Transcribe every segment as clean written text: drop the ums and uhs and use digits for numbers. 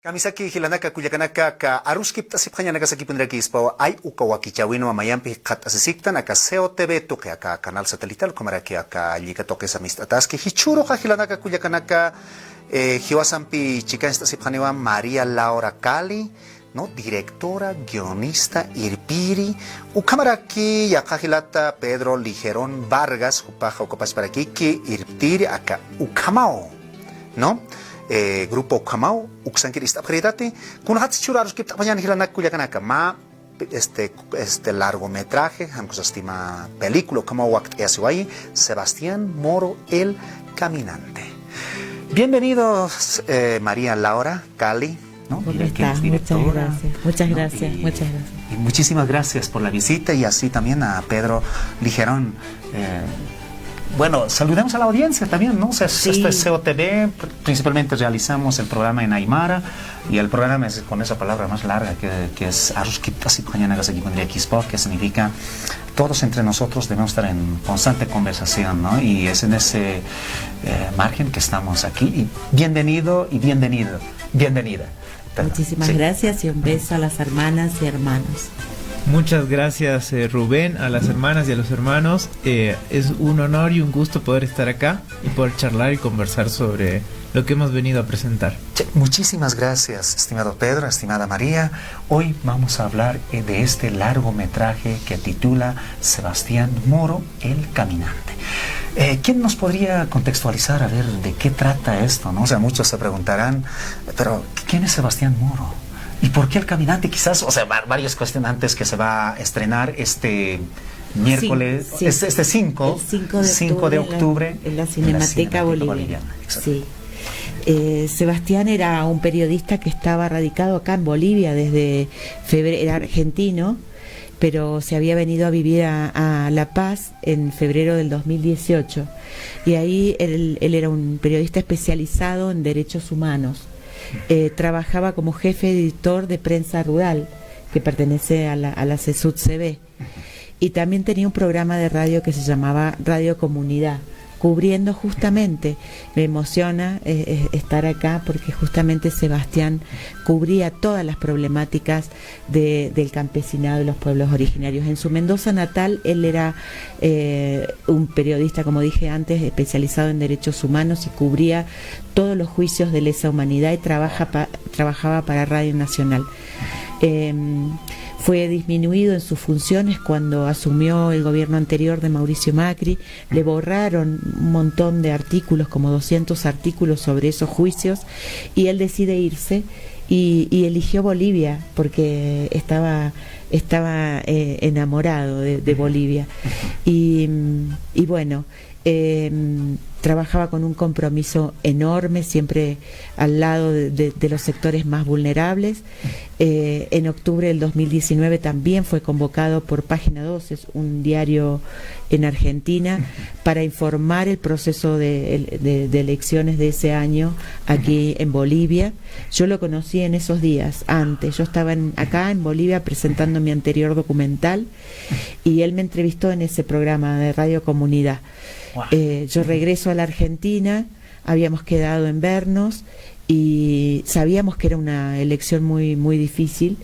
Kamisaki hilanaka kuyakanaka ka aruskip tasipkanya nagasaki punrakispo ay ukawakichawino amayampi kat asisiktan aka SEO TV toque aka canal satelital comaraki aka llika toque samistataski hichuro ka hilanaka kuyakanaka hiwasampi chica tasipkaniwa María Laura Cali, no, directora, guionista, irpiri, ukamaraki yakahilata Pedro Ligerón Vargas, upaja ukapas para aquí, que irpiri aka ukamao, ¿no? Grupo Ukamao, uksankir istapjeridati, kun hats churaros que mañana hilanak kuyakanaka, ma este largometraje, hamkus estima película, Ukamao wakt esuai, Sebastián Moro el Caminante. Bienvenidos María Laura Cali, ¿no? ¿Cómo estás? Muchas gracias, muchas gracias, muchas gracias. Y muchísimas gracias por la visita y así también a Pedro Ligerón. Bueno, saludemos a la audiencia también, ¿no? O sea, sí. Esto es SEO TV, principalmente realizamos el programa en Aymara y el programa es con esa palabra más larga que es que significa todos entre nosotros debemos estar en constante conversación, ¿no? Y es en ese margen que estamos aquí. Y bienvenido y bienvenida. Muchísimas gracias y un beso a las hermanas y hermanos. Muchas gracias Rubén, a las hermanas y a los hermanos. Es un honor y un gusto poder estar acá y poder charlar y conversar sobre lo que hemos venido a presentar. Muchísimas gracias, estimado Pedro, estimada María. Hoy vamos a hablar de este largometraje que titula Sebastián Moro el Caminante. ¿Quién nos podría contextualizar a ver de qué trata esto, ¿no? O sea, muchos se preguntarán, pero ¿quién es Sebastián Moro? ¿Y por qué el caminante? Quizás, o sea, varios cuestionantes que se va a estrenar este miércoles, sí. Este 5 de octubre en la Cinemateca Boliviana. Sí. Sebastián era un periodista que estaba radicado acá en Bolivia desde febrero, era argentino, pero se había venido a vivir a La Paz en febrero del 2018. Y ahí él era un periodista especializado en derechos humanos. Trabajaba como jefe editor de prensa rural que pertenece a la CESUD-CB y también tenía un programa de radio que se llamaba Radio Comunidad, cubriendo justamente, me emociona estar acá porque justamente Sebastián cubría todas las problemáticas del campesinado y los pueblos originarios. En su Mendoza natal él era un periodista, como dije antes, especializado en derechos humanos y cubría todos los juicios de lesa humanidad y trabajaba para Radio Nacional. Fue disminuido en sus funciones cuando asumió el gobierno anterior de Mauricio Macri. Le borraron un montón de artículos, como 200 artículos sobre esos juicios, y él decide irse y eligió Bolivia porque estaba enamorado de Bolivia. Y bueno, trabajaba con un compromiso enorme, siempre al lado de los sectores más vulnerables. En octubre del 2019 también fue convocado por Página 12, es un diario en Argentina, para informar el proceso de elecciones de ese año aquí en Bolivia. Yo lo conocí en esos días, antes. Yo estaba acá en Bolivia presentando mi anterior documental y él me entrevistó en ese programa de Radio Comunidad. Yo regreso a la Argentina, habíamos quedado en vernos y sabíamos que era una elección muy, muy difícil.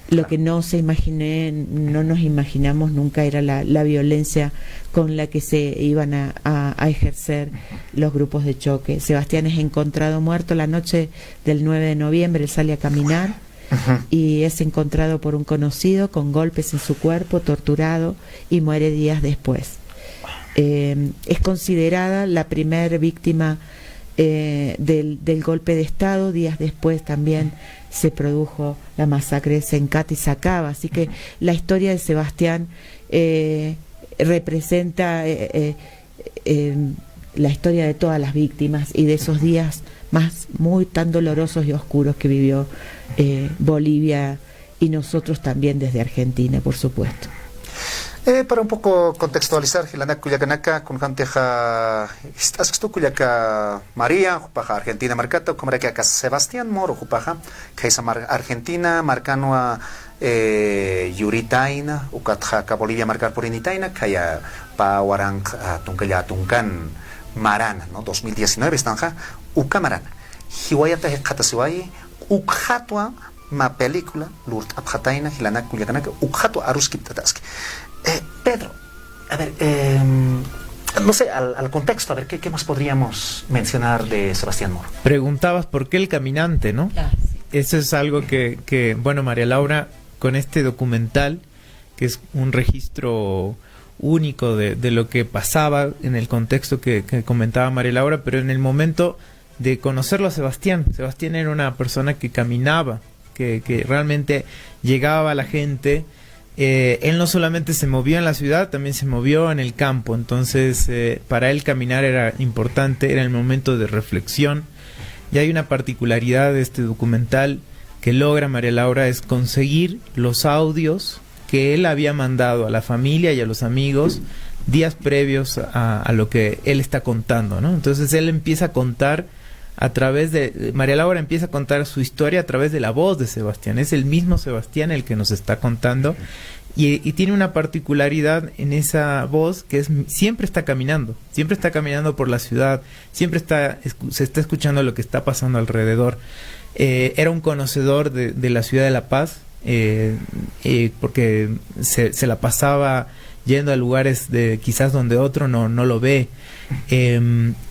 Lo que no nos imaginamos nunca era la violencia con la que se iban a ejercer los grupos de choque. Sebastián es encontrado muerto la noche del 9 de noviembre, él sale a caminar y es encontrado por un conocido con golpes en su cuerpo, torturado, y muere días después. Es considerada la primer víctima del golpe de Estado. Días después también se produjo la masacre de Sencati y Sacaba, así que la historia de Sebastián representa la historia de todas las víctimas y de esos días muy tan dolorosos y oscuros que vivió Bolivia y nosotros también desde Argentina, por supuesto. Para un poco contextualizar, Hilanak Kuyakanaka, con Janteja, estás tú Kuyaka María, Jupaja Argentina Marcato, como era que acá Sebastián Moro, Jupaja, que es Argentina, Marcanoa Yuritaina, Ucatja, Bolivia marcar por Initaina, que haya Pawarang Tuncaya Tuncan Marana, ¿no? 2019 estanja, Ucamarana. hiwayata qatasiway ukhatwa ma película lurt abjataina hilanak kuliakanaka ukhatwa aruskiptataski. Pedro, a ver, no sé, al contexto, a ver, ¿qué más podríamos mencionar de Sebastián Moro? Preguntabas por qué el caminante, ¿no? Ah, sí. Eso es algo que, bueno, María Laura, con este documental, que es un registro único de lo que pasaba en el contexto que comentaba María Laura, pero en el momento de conocerlo a Sebastián. Sebastián era una persona que caminaba, que realmente llegaba a la gente. Él no solamente se movió en la ciudad, también se movió en el campo. Entonces, para él caminar era importante, era el momento de reflexión. Y hay una particularidad de este documental que logra María Laura, es conseguir los audios que él había mandado a la familia y a los amigos días previos a lo que él está contando, ¿no? Entonces él empieza a contar a través de... María Laura empieza a contar su historia a través de la voz de Sebastián. Es el mismo Sebastián el que nos está contando. Y tiene una particularidad en esa voz, que es siempre está caminando por la ciudad, siempre se está escuchando lo que está pasando alrededor. Era un conocedor de la ciudad de La Paz, porque se la pasaba yendo a lugares quizás donde otro no lo ve.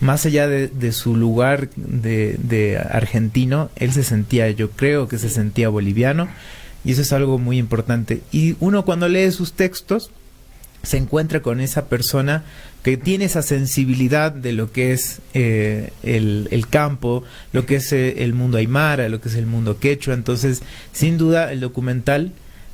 Más allá de su lugar de argentino, él yo creo que se sentía boliviano, y eso es algo muy importante. Y uno, cuando lee sus textos, se encuentra con esa persona que tiene esa sensibilidad de lo que es el campo, lo que es el mundo aymara, lo que es el mundo quechua. Entonces, sin duda, el documental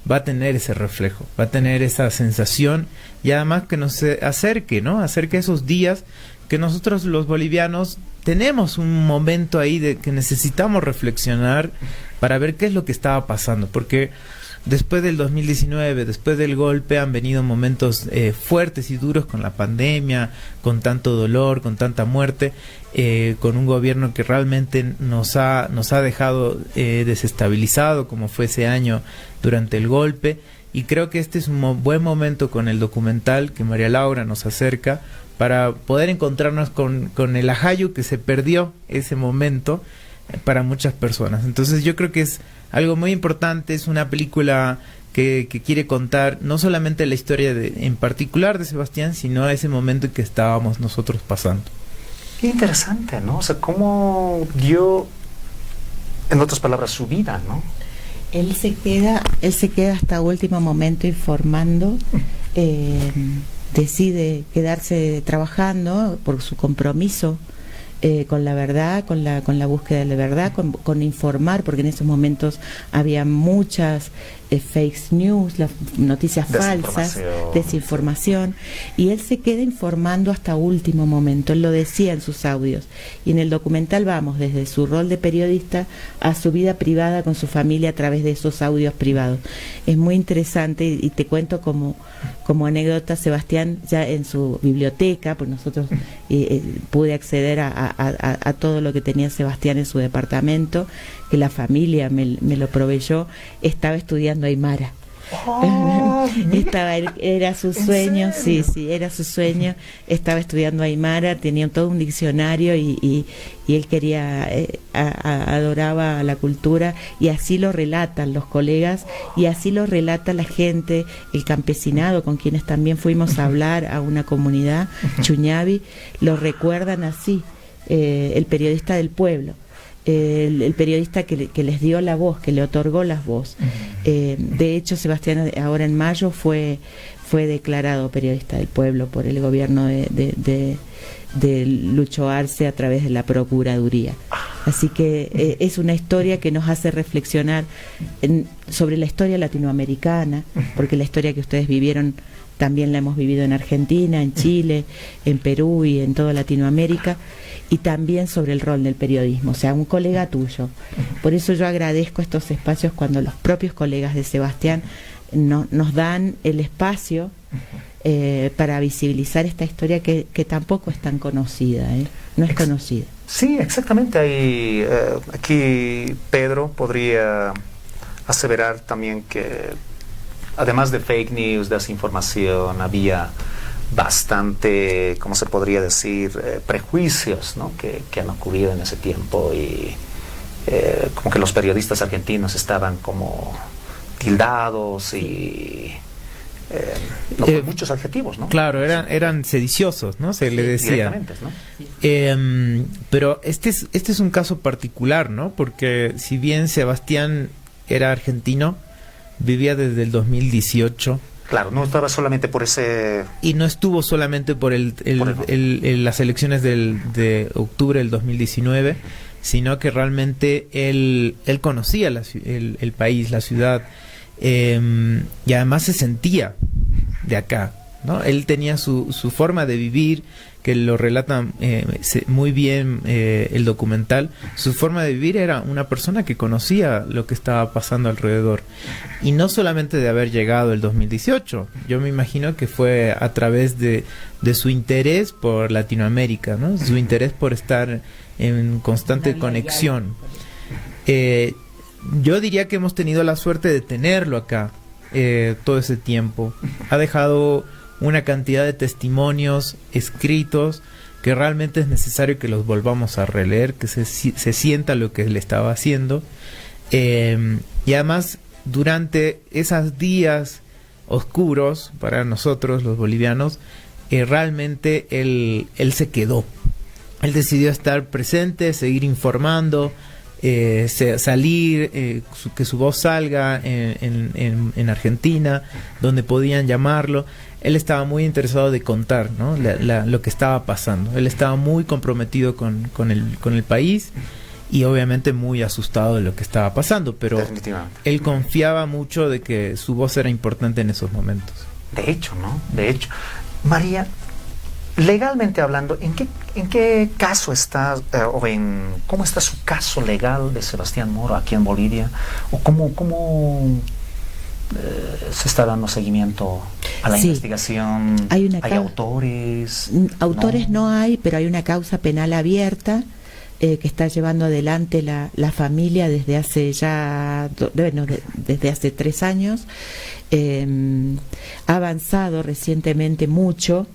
va a tener ese reflejo, va a tener esa sensación, y además que nos acerque, ¿no? Acerque esos días que nosotros los bolivianos tenemos un momento ahí de que necesitamos reflexionar para ver qué es lo que estaba pasando, porque después del 2019, después del golpe, han venido momentos fuertes y duros con la pandemia, con tanto dolor, con tanta muerte, con un gobierno que realmente nos ha dejado desestabilizado, como fue ese año durante el golpe. Y creo que este es un buen momento con el documental que María Laura nos acerca para poder encontrarnos con el ajayu que se perdió ese momento para muchas personas. Entonces yo creo que es algo muy importante, es una película que quiere contar no solamente la historia en particular de Sebastián, sino ese momento en que estábamos nosotros pasando. Qué interesante, ¿no? O sea, cómo dio, en otras palabras, su vida, ¿no? Él se queda hasta último momento informando, decide quedarse trabajando por su compromiso con la verdad, con la búsqueda de la verdad, con informar, porque en esos momentos había muchas fake news, las noticias falsas, desinformación, y él se queda informando hasta último momento. Él lo decía en sus audios, y en el documental vamos desde su rol de periodista a su vida privada con su familia a través de esos audios privados. Es muy interesante, y te cuento como anécdota, Sebastián, ya en su biblioteca, pues nosotros pude acceder a todo lo que tenía Sebastián en su departamento, que la familia me lo proveyó. Estaba estudiando aymara. Era su sueño, sí, era su sueño. Estaba estudiando aymara, tenía todo un diccionario, y él quería, adoraba la cultura, y así lo relatan los colegas, y así lo relata la gente, el campesinado con quienes también fuimos a hablar a una comunidad, Chuñavi, lo recuerdan así, el periodista del pueblo. El periodista que les dio la voz, que le otorgó la voz. De hecho, Sebastián ahora en mayo fue declarado periodista del pueblo por el gobierno de Lucho Arce a través de la Procuraduría. Así que es una historia que nos hace reflexionar sobre la historia latinoamericana, porque la historia que ustedes vivieron también la hemos vivido en Argentina, en Chile, en Perú y en toda Latinoamérica, y también sobre el rol del periodismo, o sea, un colega tuyo. Por eso yo agradezco estos espacios cuando los propios colegas de Sebastián nos dan el espacio para visibilizar esta historia que tampoco es tan conocida, no es conocida. Sí, exactamente. Aquí Pedro podría aseverar también que además de fake news, desinformación, había bastante, ¿cómo se podría decir? Prejuicios, ¿no? que han ocurrido en ese tiempo, y como que los periodistas argentinos estaban como tildados y no, con muchos adjetivos, ¿no? Claro, eran sediciosos, ¿no? Se le decía. Directamente, ¿no? Pero este es un caso particular, ¿no? Porque si bien Sebastián era argentino, vivía desde el 2018. Claro, no estaba solamente por ese... Y no estuvo solamente por las elecciones de octubre del 2019, sino que realmente él conocía el país, la ciudad, y además se sentía de acá, ¿no? Él tenía su forma de vivir, que lo relata muy bien el documental. Su forma de vivir era una persona que conocía lo que estaba pasando alrededor, y no solamente de haber llegado el 2018. Yo me imagino que fue a través de su interés por Latinoamérica, ¿no? Su interés por estar en constante conexión. Yo diría que hemos tenido la suerte de tenerlo acá todo ese tiempo. Ha dejado una cantidad de testimonios escritos que realmente es necesario que los volvamos a releer, que se sienta lo que él estaba haciendo. Y además, durante esos días oscuros para nosotros los bolivianos, realmente él se quedó. Él decidió estar presente, seguir informando, salir, que su voz salga en Argentina, donde podían llamarlo. Él estaba muy interesado de contar, ¿no? lo que estaba pasando. Él estaba muy comprometido con el país, y obviamente muy asustado de lo que estaba pasando, pero él confiaba mucho de que su voz era importante en esos momentos. De hecho, ¿no? De hecho. María, legalmente hablando, ¿en qué caso está, cómo está su caso legal de Sebastián Moro aquí en Bolivia? ¿O cómo se está dando seguimiento a la investigación? ¿Hay autores? Autores no hay, pero hay una causa penal abierta que está llevando adelante la familia desde hace desde hace 3 años. Ha avanzado recientemente mucho.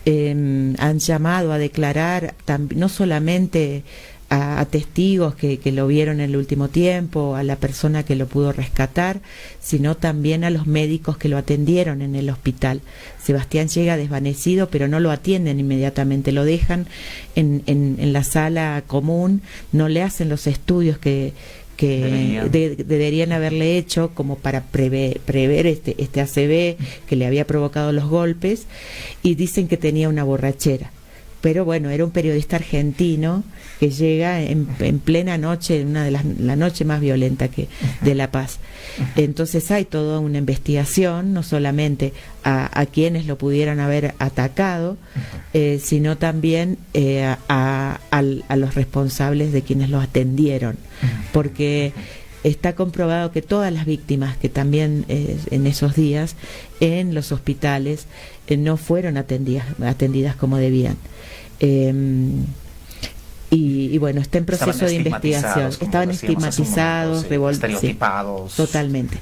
Han llamado a declarar no solamente a testigos que lo vieron en el último tiempo, a la persona que lo pudo rescatar, sino también a los médicos que lo atendieron en el hospital. Sebastián llega desvanecido, pero no lo atienden inmediatamente, lo dejan en la sala común, no le hacen los estudios que deberían haberle hecho, como para prever este ACV que le había provocado los golpes, y dicen que tenía una borrachera. Pero bueno, era un periodista argentino que llega en plena noche, una de la noche más violenta de La Paz. Entonces hay toda una investigación, no solamente a quienes lo pudieran haber atacado, sino también a los responsables de quienes lo atendieron, porque está comprobado que todas las víctimas que también en esos días en los hospitales no fueron atendidas como debían. Y bueno, está en proceso de investigación. Estaban estigmatizados, estereotipados. Sí, totalmente.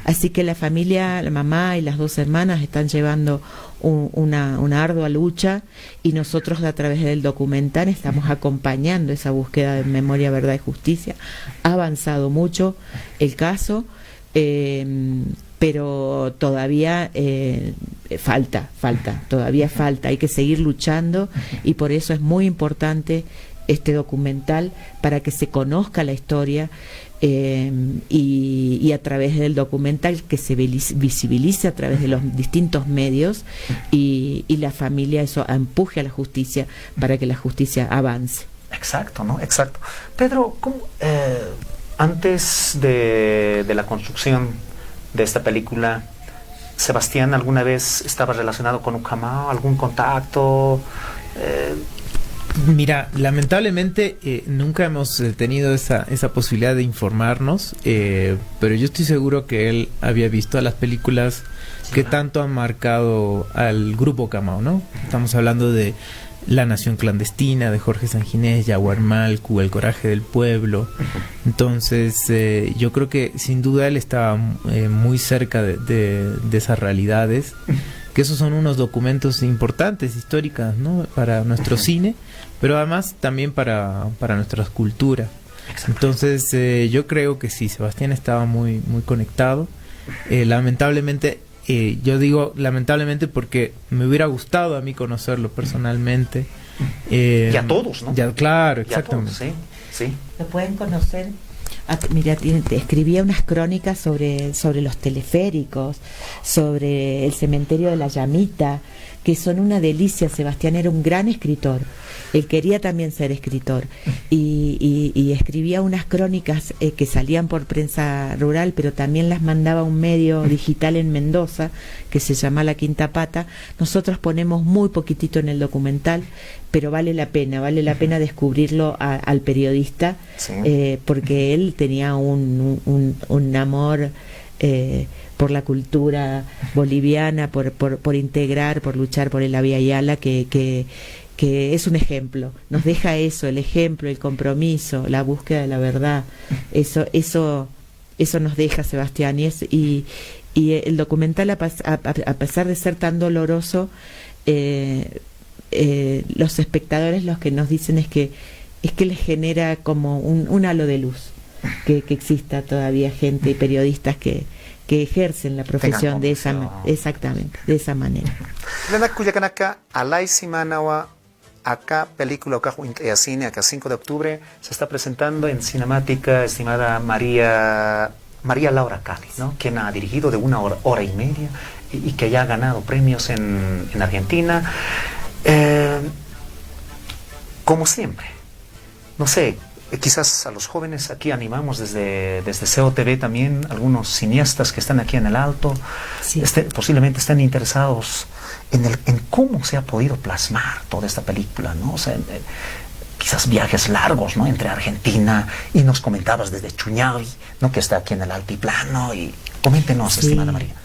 Así que la familia, la mamá y las 2 hermanas están llevando una ardua lucha, y nosotros a través del documental estamos acompañando esa búsqueda de memoria, verdad y justicia. Ha avanzado mucho el caso, pero todavía todavía falta, hay que seguir luchando, y por eso es muy importante este documental, para que se conozca la historia, y a través del documental que se visibilice a través de los distintos medios, y la familia eso empuje a la justicia para que la justicia avance. Exacto, ¿no? Exacto. Pedro, antes de la construcción de esta película, ¿Sebastián alguna vez estaba relacionado con Ucamao? ¿Algún contacto? Mira, lamentablemente nunca hemos tenido esa posibilidad de informarnos, pero yo estoy seguro que él había visto las películas que tanto han marcado al grupo Ucamao, ¿no? Estamos hablando de La Nación Clandestina, de Jorge Sanginés, Yaguarmalcu, El Coraje del Pueblo. Entonces yo creo que sin duda él estaba muy cerca de esas realidades, que esos son unos documentos importantes, históricos, ¿no? Para nuestro cine, pero además también para nuestra cultura. Entonces yo creo que sí, Sebastián estaba muy conectado. Lamentablemente, yo digo lamentablemente porque me hubiera gustado a mí conocerlo personalmente. Y a todos, ¿no? Ya, claro, Y a exactamente. todos, sí. Lo pueden conocer. Mira, escribía unas crónicas sobre los teleféricos, sobre el cementerio de la Llamita, que son una delicia. Sebastián era un gran escritor. Él quería también ser escritor y escribía unas crónicas que salían por prensa rural, pero también las mandaba a un medio digital en Mendoza que se llama La Quinta Pata. Nosotros ponemos muy poquitito en el documental, pero vale la pena descubrirlo al periodista, Sí. porque él tenía un amor por la cultura boliviana, por integrar, por luchar por el Abya Yala, que es un ejemplo, nos deja eso, el ejemplo, el compromiso, la búsqueda de la verdad, eso nos deja Sebastián, y el documental, a pesar de ser tan doloroso, los espectadores los que nos dicen es que les genera como un halo de luz, que exista todavía gente y periodistas que ejercen la profesión de esa manera. Lena Cuyacanaka, Alay Simanawa, acá película acá cine, acá 5 de octubre, se está presentando en Cinemática, estimada María Laura Cali, ¿no? Quien ha dirigido de 1 hora y media y que ya ha ganado premios en Argentina. Como siempre, no sé, quizás a los jóvenes aquí animamos desde COTV también, algunos cineastas que están aquí en el Alto, Sí. Posiblemente estén interesados en cómo se ha podido plasmar toda esta película, ¿no? O sea, quizás viajes largos, ¿no? Entre Argentina, y nos comentabas desde Chuñavi, ¿no? Que está aquí en el Altiplano, y coméntenos, Sí. estimada María.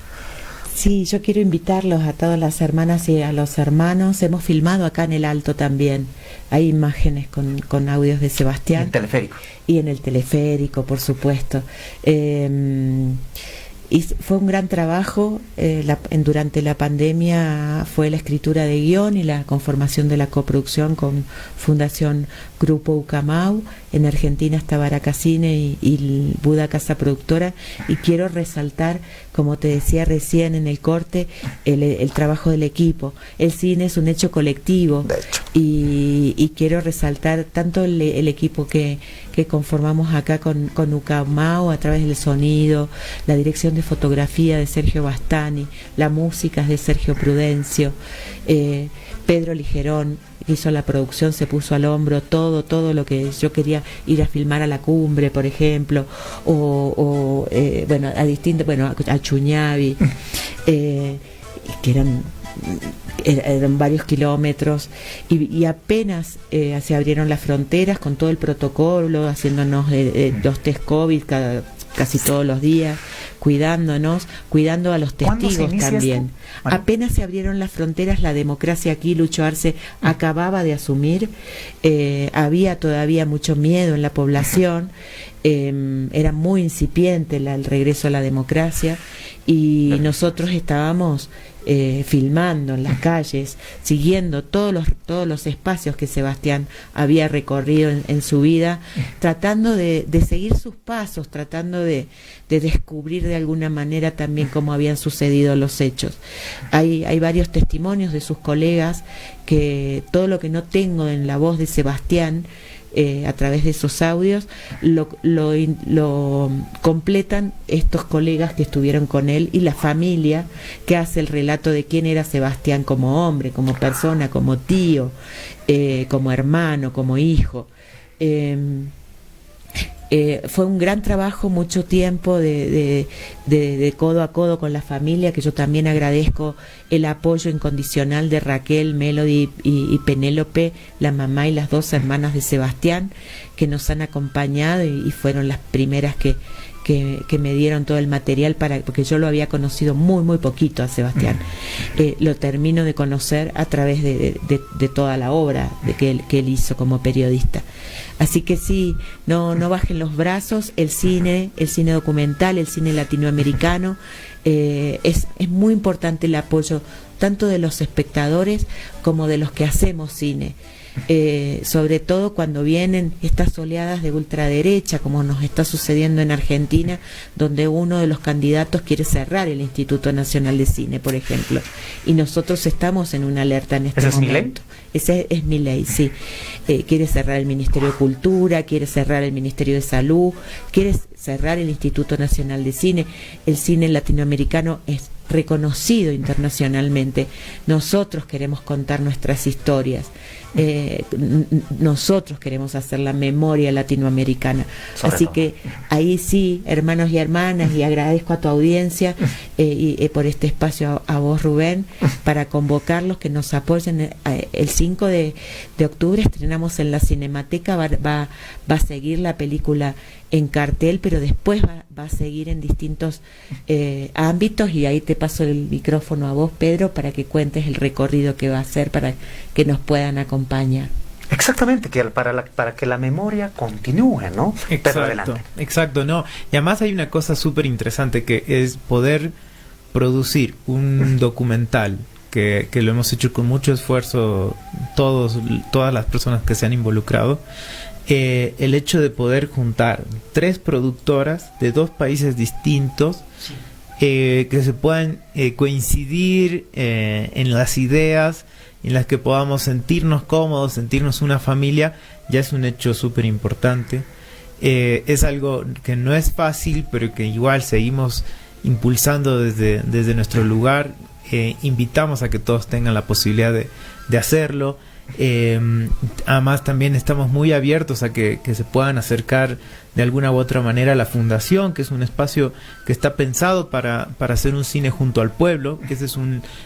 Sí, yo quiero invitarlos a todas las hermanas y a los hermanos. Hemos filmado acá en el Alto también. Hay imágenes con audios de Sebastián. En teleférico. Y en el teleférico, por supuesto. Y fue un gran trabajo. Durante la pandemia fue la escritura de guión y la conformación de la coproducción con Fundación Grupo Ucamau. En Argentina está Baracacine y Buda Casa Productora. Y quiero resaltar, como te decía recién en el corte, el trabajo del equipo. El cine es un hecho colectivo. De hecho. Y quiero resaltar tanto el equipo que conformamos acá con Ucamau a través del sonido, la dirección de fotografía de Sergio Bastani, la música es de Sergio Prudencio, Pedro Ligerón que hizo la producción, se puso al hombro todo lo que yo quería ir a filmar a la cumbre, por ejemplo, a Chuñavi, que eran varios kilómetros, y apenas se abrieron las fronteras con todo el protocolo, haciéndonos los test COVID casi todos los días, cuidándonos, cuidando a los testigos también. Apenas se abrieron las fronteras, la democracia aquí, Lucho Arce acababa de asumir, había todavía mucho miedo en la población, era muy incipiente el regreso a la democracia, y nosotros estábamos filmando en las calles, siguiendo todos los espacios que Sebastián había recorrido en su vida, tratando de seguir sus pasos, tratando de descubrir de alguna manera también cómo habían sucedido los hechos. Hay varios testimonios de sus colegas que todo lo que no tengo en la voz de Sebastián, a través de esos audios, lo completan estos colegas que estuvieron con él y la familia que hace el relato de quién era Sebastián como hombre, como persona, como tío, como hermano, como hijo. Fue un gran trabajo, mucho tiempo de codo a codo con la familia, que yo también agradezco el apoyo incondicional de Raquel, Melody y Penélope, la mamá y las 2 hermanas de Sebastián, que nos han acompañado y fueron las primeras que que me dieron todo el material porque yo lo había conocido muy muy poquito a Sebastián. Lo termino de conocer a través de toda la obra que él hizo como periodista. Así que sí, no bajen los brazos. El cine documental, el cine latinoamericano, es muy importante el apoyo tanto de los espectadores como de los que hacemos cine. Sobre todo cuando vienen estas oleadas de ultraderecha, como nos está sucediendo en Argentina, donde uno de los candidatos quiere cerrar el Instituto Nacional de Cine, por ejemplo, y nosotros estamos en una alerta en este momento. Ese es Milei, sí. Quiere cerrar el Ministerio de Cultura, quiere cerrar el Ministerio de Salud, quiere cerrar el Instituto Nacional de Cine. El cine latinoamericano es reconocido internacionalmente. Nosotros queremos contar nuestras historias. Nosotros queremos hacer la memoria latinoamericana. Así que ahí sí, hermanos y hermanas, y agradezco a tu audiencia por este espacio a vos, Rubén, para convocarlos que nos apoyen. El 5 de octubre estrenamos en la Cinemateca, va a seguir la película en cartel, pero después va a seguir en distintos ámbitos, y ahí te paso el micrófono a vos, Pedro, para que cuentes el recorrido que va a hacer para que nos puedan acompañar. Exactamente, que para que la memoria continúe, ¿no? Exacto, no. Y además hay una cosa súper interesante, que es poder producir un documental que lo hemos hecho con mucho esfuerzo todas las personas que se han involucrado. El hecho de poder juntar 3 productoras de 2 países distintos, que se puedan coincidir en las ideas, en las que podamos sentirnos cómodos, sentirnos una familia, ya es un hecho súper importante. Es algo que no es fácil, pero que igual seguimos impulsando desde nuestro lugar. Invitamos a que todos tengan la posibilidad de hacerlo. Además también estamos muy abiertos a que se puedan acercar de alguna u otra manera a la fundación, que es un espacio que está pensado para hacer un cine junto al pueblo, que ese es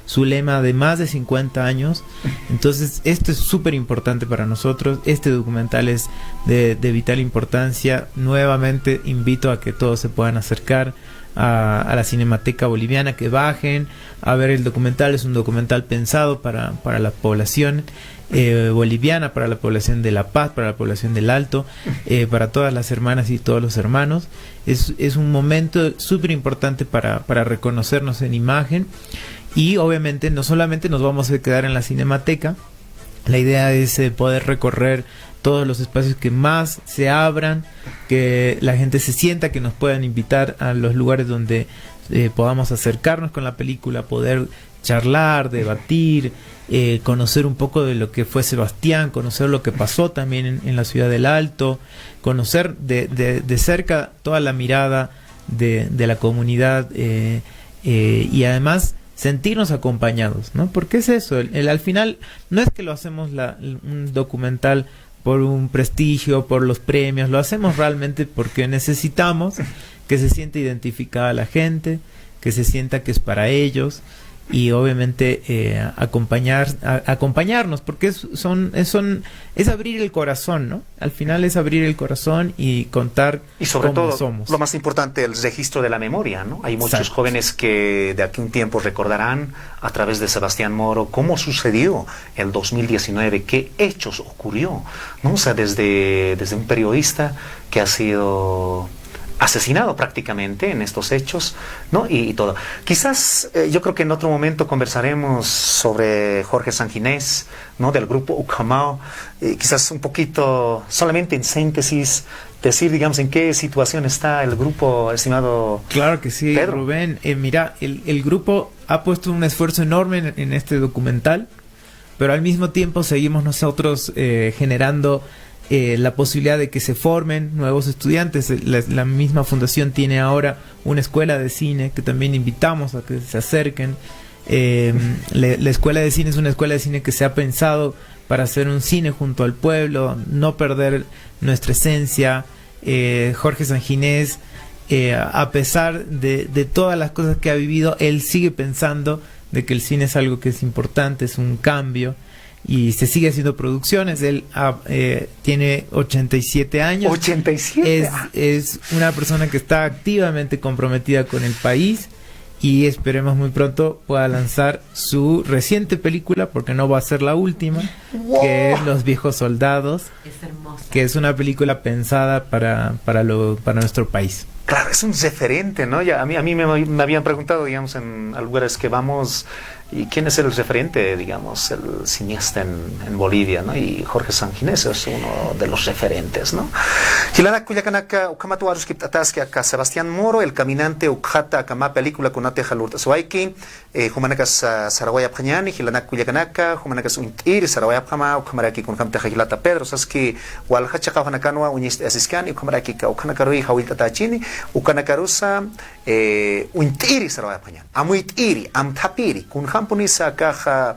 su lema de más de 50 años. Entonces esto es súper importante para nosotros. Este documental es de vital importancia. Nuevamente invito a que todos se puedan acercar a la Cinemateca Boliviana, que bajen a ver el documental. Es un documental pensado para la población boliviana, para la población de La Paz, para la población del Alto, para todas las hermanas y todos los hermanos. Es un momento súper importante para reconocernos en imagen, y obviamente no solamente nos vamos a quedar en la Cinemateca. La idea es poder recorrer todos los espacios que más se abran, que la gente se sienta, que nos puedan invitar a los lugares donde podamos acercarnos con la película, poder charlar, debatir, conocer un poco de lo que fue Sebastián, conocer lo que pasó también en la ciudad del Alto, conocer de cerca toda la mirada de la comunidad, y además sentirnos acompañados, ¿no? Porque es eso, al final no es que lo hacemos un documental por un prestigio, por los premios, lo hacemos realmente porque necesitamos que se sienta identificada la gente, que se sienta que es para ellos, y obviamente acompañarnos, porque es abrir el corazón, ¿no? Al final es abrir el corazón y contar, y sobre cómo todo somos. Lo más importante, el registro de la memoria, ¿no? Hay muchos Exacto. jóvenes que de aquí a un tiempo recordarán a través de Sebastián Moro cómo sucedió el 2019, qué hechos ocurrió, ¿no? O sea, desde un periodista que ha sido asesinado prácticamente en estos hechos, ¿no? Y todo. Quizás yo creo que en otro momento conversaremos sobre Jorge Sanginés, ¿no? Del grupo Ucamao. Quizás un poquito, solamente en síntesis, decir, digamos, en qué situación está el grupo, estimado. Claro que sí, Pedro. Rubén. Mira, el grupo ha puesto un esfuerzo enorme en este documental, pero al mismo tiempo seguimos nosotros generando la posibilidad de que se formen nuevos estudiantes. La misma fundación tiene ahora una escuela de cine que también invitamos a que se acerquen. La escuela de cine es una escuela de cine que se ha pensado para hacer un cine junto al pueblo, no perder nuestra esencia. Jorge Sanginés, a pesar de todas las cosas que ha vivido, él sigue pensando de que el cine es algo que es importante, es un cambio. y se sigue haciendo producciones. Él tiene 87 años. 87. Es una persona que está activamente comprometida con el país y esperemos muy pronto pueda lanzar su reciente película, porque no va a ser la última, que es Los Viejos Soldados, Es hermosa. que es una película pensada para nuestro país. Claro, es un referente, ¿no? Ya, a mí me habían preguntado, digamos, en lugares que vamos, ¿y quién es el referente, digamos, el cineasta en Bolivia, ¿no? Y Jorge Sanginés es uno de los referentes, ¿no? Hilana Cuyacanaka, Ukamatu Aruskip Ataske, acá Sebastián Moro, El Caminante, Ukjata, Akama, película con Ate Jalurta Suaiki, Humanakas Sarawaya Pañani, Hilana Cuyacanaka, Humanakas Untir, Sarawaya Pama, Ukamaraki con Kamta Hilata Pedro, Saski, Walhachaka Hanakanwa, Unist Asiskani, Ukamaraki, Ukanakaru, Hawilta Tachini, Ukanakarusa, Untiri Sarawaya Pañan, Amuitiri, Amtapiri, kun Hampunisa Kaja,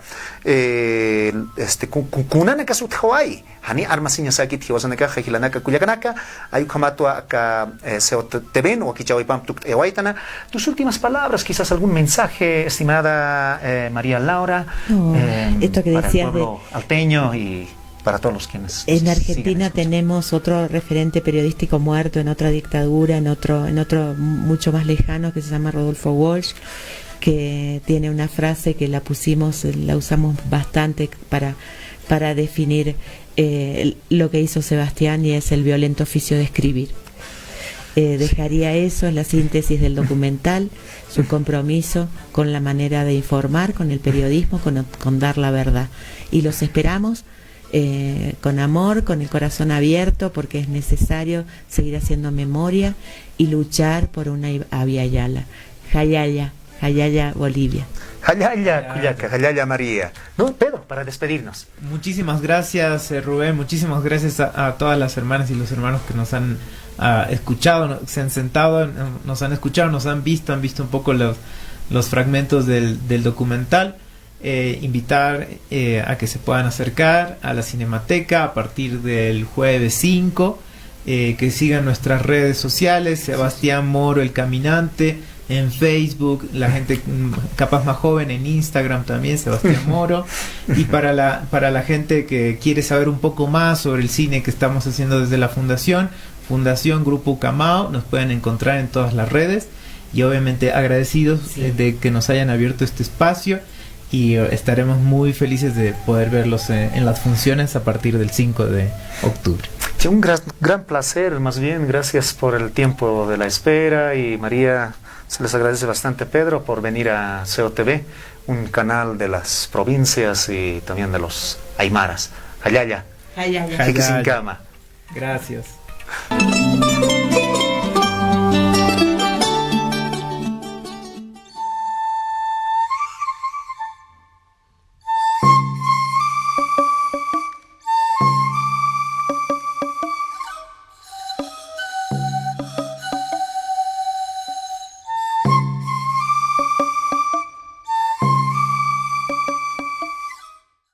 Kunanakas Hawaii. Hani armasinya sakit hiwasanaka hilanaka kuyakanaka ayu kamatua aka seo teben o kichawipam tuk ewaitana. Tus últimas palabras, quizás algún mensaje, estimada María Laura, No, esto que para el decías pueblo alteño y para todos los quienes en siguen Argentina escuchando. tenemos otro referente periodístico muerto en otra dictadura, en otro mucho más lejano, que se llama Rodolfo Walsh, que tiene una frase que la usamos bastante para definir lo que hizo Sebastián, y es el violento oficio de escribir. Dejaría eso en la síntesis del documental, su compromiso con la manera de informar, con el periodismo, con dar la verdad. Y los esperamos con amor, con el corazón abierto, porque es necesario seguir haciendo memoria y luchar por una Abya Yala. Jayaya, Bolivia. Hayaya Cuyaca, Hayaya María. No, Pedro, para despedirnos. Muchísimas gracias, Rubén. Muchísimas gracias a todas las hermanas y los hermanos que nos han escuchado, se han sentado, nos han escuchado, nos han visto un poco los fragmentos del documental. Invitar a que se puedan acercar a la Cinemateca a partir del jueves 5, que sigan nuestras redes sociales, Sebastián Moro, El Caminante, en Facebook, la gente capaz más joven en Instagram también, Sebastián Moro. Y para la gente que quiere saber un poco más sobre el cine que estamos haciendo desde la Fundación Grupo Ucamao, nos pueden encontrar en todas las redes, y obviamente agradecidos de que nos hayan abierto este espacio, y estaremos muy felices de poder verlos en las funciones a partir del 5 de octubre. Un gran placer, más bien, gracias por el tiempo de la espera, y María, se les agradece bastante, Pedro, por venir a COTV, un canal de las provincias y también de los aymaras. Hayaya. Hayaya. Jiquisincama. Gracias.